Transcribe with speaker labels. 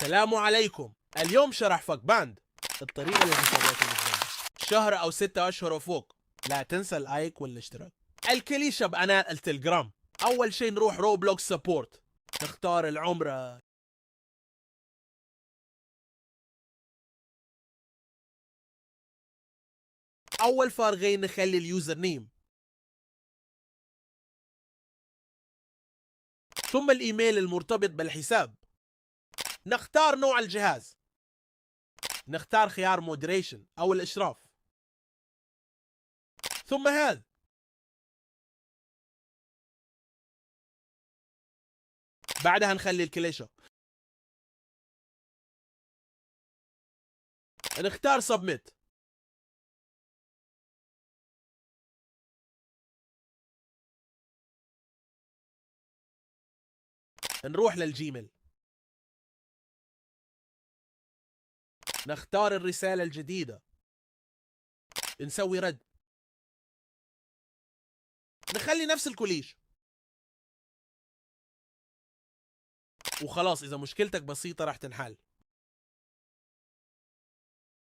Speaker 1: السلام عليكم. اليوم شرح فك باند الطريقة للحسابات المجانية شهر أو 6 أشهر وفوق. لا تنسى اللايك والاشتراك. الكليشة بقناة التليجرام. أول شي نروح روبلوكس سبورت، نختار العمرة. أول فارغين نخلي اليوزر نيم، ثم الإيميل المرتبط بالحساب. نختار نوع الجهاز، نختار خيار مودريشن أو الإشراف، ثم هذا. بعدها نخلي الكليشة، نختار سبميت. نروح للجيميل، نختار الرسالة الجديدة، نسوي رد، نخلي نفس الكوليش. وخلاص إذا مشكلتك بسيطة راح تنحل.